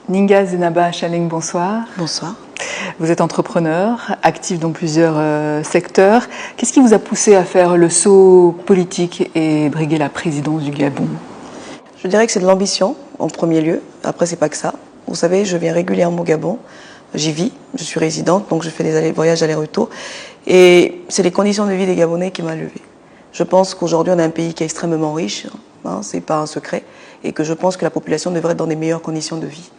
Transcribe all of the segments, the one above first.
Ninga Zenaba Chaleng, bonsoir. Bonsoir. Vous êtes entrepreneur, actif dans plusieurs secteurs. Qu'est-ce qui vous a poussé à faire le saut politique et briguer la présidence du Gabon? Je dirais que c'est de l'ambition, en premier lieu. Après, c'est pas que ça. Vous savez, je viens régulièrement au Gabon. J'y vis, je suis résidente, donc je fais des voyages aller-retour. Et c'est les conditions de vie des Gabonais qui m'ont levée. Je pense qu'aujourd'hui, on a un pays qui est extrêmement riche, hein, c'est pas un secret, et que je pense que la population devrait être dans des meilleures conditions de vie.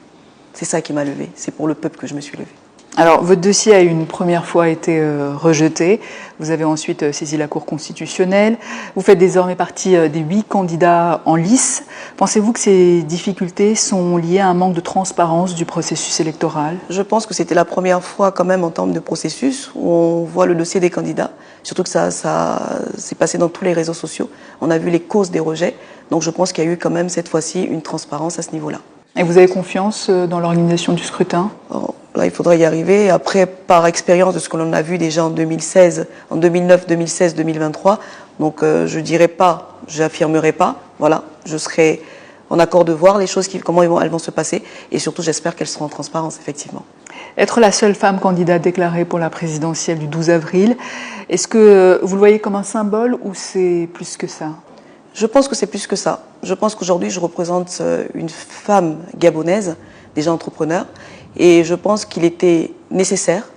C'est ça qui m'a levée, c'est pour le peuple que je me suis levée. Alors, votre dossier a une première fois été rejeté. Vous avez ensuite saisi la Cour constitutionnelle. Vous faites désormais partie des 8 candidats en lice. Pensez-vous que ces difficultés sont liées à un manque de transparence du processus électoral? Je pense que c'était la première fois quand même en termes de processus où on voit le dossier des candidats. Surtout que ça s'est passé dans tous les réseaux sociaux. On a vu les causes des rejets. Donc je pense qu'il y a eu quand même cette fois-ci une transparence à ce niveau-là. Et vous avez confiance dans l'organisation du scrutin? Là, il faudrait y arriver. Après, par expérience de ce que l'on a vu déjà en 2016, en 2009, 2016, 2023, donc je dirais pas, j'affirmerai pas, voilà, je serai en accord de voir les choses, comment elles vont se passer, et surtout j'espère qu'elles seront en transparence, effectivement. Être la seule femme candidate déclarée pour la présidentielle du 12 avril, est-ce que vous le voyez comme un symbole ou c'est plus que ça? Je pense que c'est plus que ça. Je pense qu'aujourd'hui, je représente une femme gabonaise, déjà entrepreneur, et je pense qu'il était nécessaire,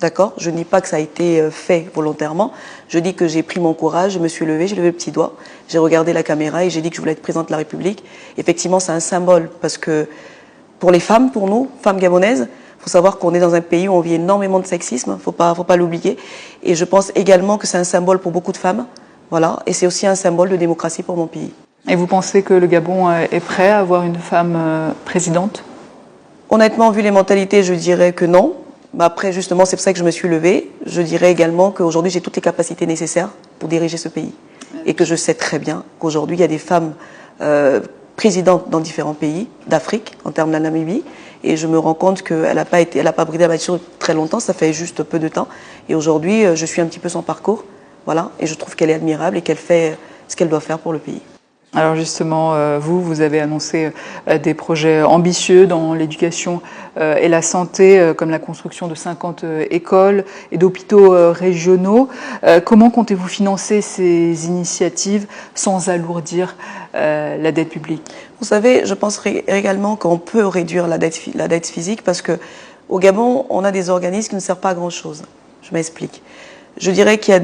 d'accord? Je ne dis pas que ça a été fait volontairement, je dis que j'ai pris mon courage, je me suis levée, j'ai levé le petit doigt, j'ai regardé la caméra et j'ai dit que je voulais être présidente de la République. Effectivement, c'est un symbole parce que pour les femmes, pour nous, femmes gabonaises, il faut savoir qu'on est dans un pays où on vit énormément de sexisme, faut pas l'oublier. Et je pense également que c'est un symbole pour beaucoup de femmes. Voilà, et c'est aussi un symbole de démocratie pour mon pays. Et vous pensez que le Gabon est prêt à avoir une femme présidente? Honnêtement, vu les mentalités, je dirais que non. Mais après, justement, c'est pour ça que je me suis levée. Je dirais également qu'aujourd'hui, j'ai toutes les capacités nécessaires pour diriger ce pays. Et que je sais très bien qu'aujourd'hui, il y a des femmes présidentes dans différents pays d'Afrique, en termes de la Namibie. Et je me rends compte qu'elle n'a pas bridé la voiture très longtemps, ça fait juste peu de temps. Et aujourd'hui, je suis un petit peu son parcours. Voilà, et je trouve qu'elle est admirable et qu'elle fait ce qu'elle doit faire pour le pays. Alors justement, vous avez annoncé des projets ambitieux dans l'éducation et la santé, comme la construction de 50 écoles et d'hôpitaux régionaux. Comment comptez-vous financer ces initiatives sans alourdir la dette publique? Vous savez, je pense également qu'on peut réduire la dette physique parce qu'au Gabon, on a des organismes qui ne servent pas à grand-chose. Je m'explique. Je dirais qu'il y a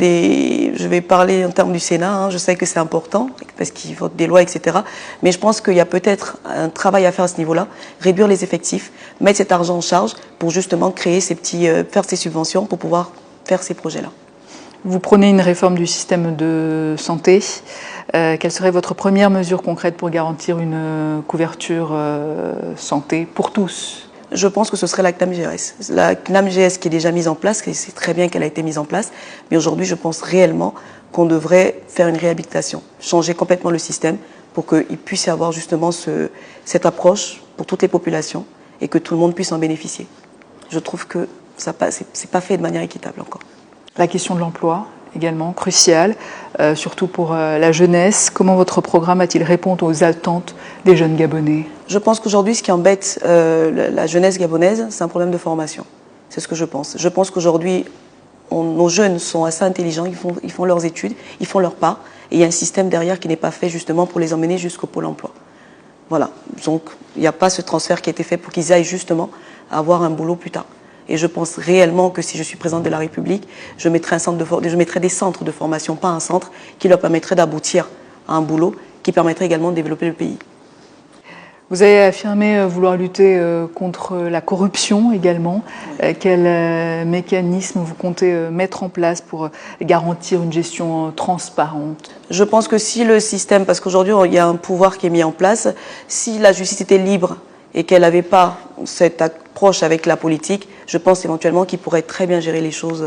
je vais parler en termes du Sénat, hein, je sais que c'est important, parce qu'il vote des lois, etc. Mais je pense qu'il y a peut-être un travail à faire à ce niveau-là, réduire les effectifs, mettre cet argent en charge pour justement créer faire ces subventions pour pouvoir faire ces projets-là. Vous prenez une réforme du système de santé. Quelle serait votre première mesure concrète pour garantir une couverture santé pour tous? Je pense que ce serait la CNAM-GS. La CNAM-GS qui est déjà mise en place, et c'est très bien qu'elle a été mise en place, mais aujourd'hui je pense réellement qu'on devrait faire une réhabilitation, changer complètement le système pour qu'il puisse y avoir justement cette approche pour toutes les populations et que tout le monde puisse en bénéficier. Je trouve que c'est pas fait de manière équitable encore. La question de l'emploi également, cruciale, surtout pour la jeunesse. Comment votre programme va-t-il répondre aux attentes des jeunes Gabonais? Je pense qu'aujourd'hui, ce qui embête la jeunesse gabonaise, c'est un problème de formation. C'est ce que je pense. Je pense qu'aujourd'hui, nos jeunes sont assez intelligents, ils font leurs études, ils font leur part, et il y a un système derrière qui n'est pas fait justement pour les emmener jusqu'au Pôle emploi. Voilà. Donc, il n'y a pas ce transfert qui a été fait pour qu'ils aillent justement avoir un boulot plus tard. Et je pense réellement que si je suis présidente de la République, je mettrai des centres de formation, pas un centre, qui leur permettrait d'aboutir à un boulot, qui permettrait également de développer le pays. Vous avez affirmé vouloir lutter contre la corruption également. Quel mécanisme vous comptez mettre en place pour garantir une gestion transparente? Je pense que si le système, parce qu'aujourd'hui il y a un pouvoir qui est mis en place, si la justice était libre et qu'elle n'avait pas cette approche avec la politique, je pense éventuellement qu'il pourrait très bien gérer les choses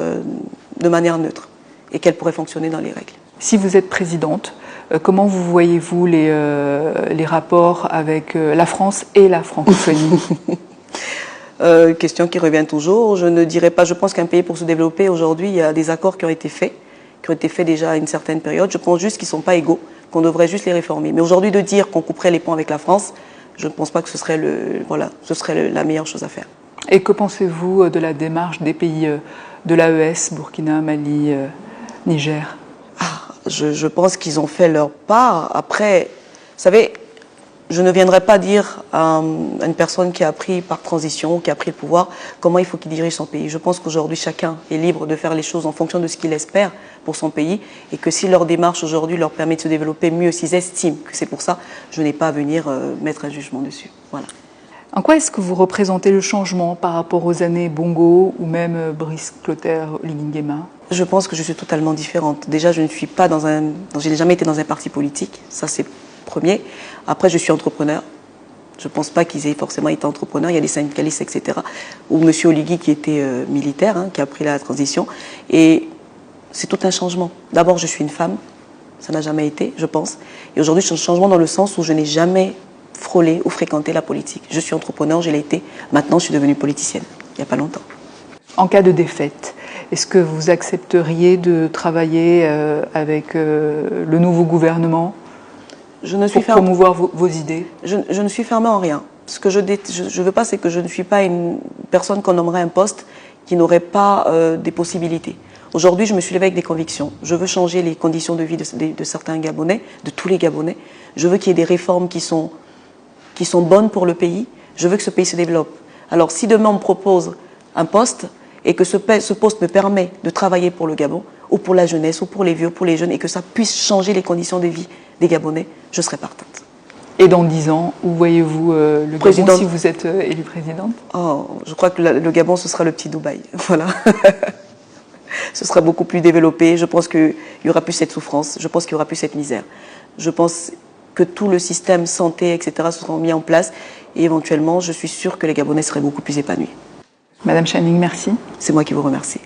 de manière neutre et qu'elle pourrait fonctionner dans les règles. Si vous êtes présidente, comment vous voyez-vous les rapports avec la France et la francophonie? Question qui revient toujours. Je ne dirais pas, je pense qu'un pays pour se développer aujourd'hui, il y a des accords qui ont été faits déjà à une certaine période. Je pense juste qu'ils ne sont pas égaux, qu'on devrait juste les réformer. Mais aujourd'hui, de dire qu'on couperait les ponts avec la France, je ne pense pas que ce serait, la meilleure chose à faire. Et que pensez-vous de la démarche des pays de l'AES, Burkina, Mali, Niger? Je pense qu'ils ont fait leur part. Après, vous savez, je ne viendrai pas dire à une personne qui a pris par transition, qui a pris le pouvoir, comment il faut qu'il dirige son pays. Je pense qu'aujourd'hui, chacun est libre de faire les choses en fonction de ce qu'il espère pour son pays et que si leur démarche aujourd'hui leur permet de se développer mieux, s'ils estiment que c'est pour ça, je n'ai pas à venir mettre un jugement dessus. Voilà. En quoi est-ce que vous représentez le changement par rapport aux années Bongo ou même Brice Clotaire, Oligui Nguema? Je pense que je suis totalement différente. Déjà, je n'ai jamais été dans un parti politique, ça c'est premier. Après, je suis entrepreneur. Je ne pense pas qu'ils aient forcément été entrepreneurs. Il y a des syndicalistes, etc. Ou M. Oligui qui était militaire, qui a pris la transition. Et c'est tout un changement. D'abord, je suis une femme. Ça n'a jamais été, je pense. Et aujourd'hui, c'est un changement dans le sens où je n'ai jamais frôlé ou fréquenté la politique. Je suis entrepreneur, je l'ai été. Maintenant, je suis devenue politicienne, il n'y a pas longtemps. En cas de défaite, est-ce que vous accepteriez de travailler avec le nouveau gouvernement pour promouvoir vos idées? Je ne suis fermée en rien. Ce que je ne veux pas, c'est que je ne suis pas une personne qu'on nommerait un poste qui n'aurait pas des possibilités. Aujourd'hui, je me suis levée avec des convictions. Je veux changer les conditions de vie de certains Gabonais, de tous les Gabonais. Je veux qu'il y ait des réformes qui sont bonnes pour le pays. Je veux que ce pays se développe. Alors, si demain on me propose un poste et que ce poste me permet de travailler pour le Gabon, ou pour la jeunesse, ou pour les vieux, ou pour les jeunes, et que ça puisse changer les conditions de vie des Gabonais, je serai partante. Et dans 10 ans, où voyez-vous le Gabon si vous êtes élue présidente? Je crois que le Gabon, ce sera le petit Dubaï. Voilà. Ce sera beaucoup plus développé. Je pense qu'il n'y aura plus cette souffrance. Je pense qu'il n'y aura plus cette misère. Je pense que tout le système santé, etc., sera mis en place. Et éventuellement, je suis sûre que les Gabonais seraient beaucoup plus épanouis. Madame Channing, merci. C'est moi qui vous remercie.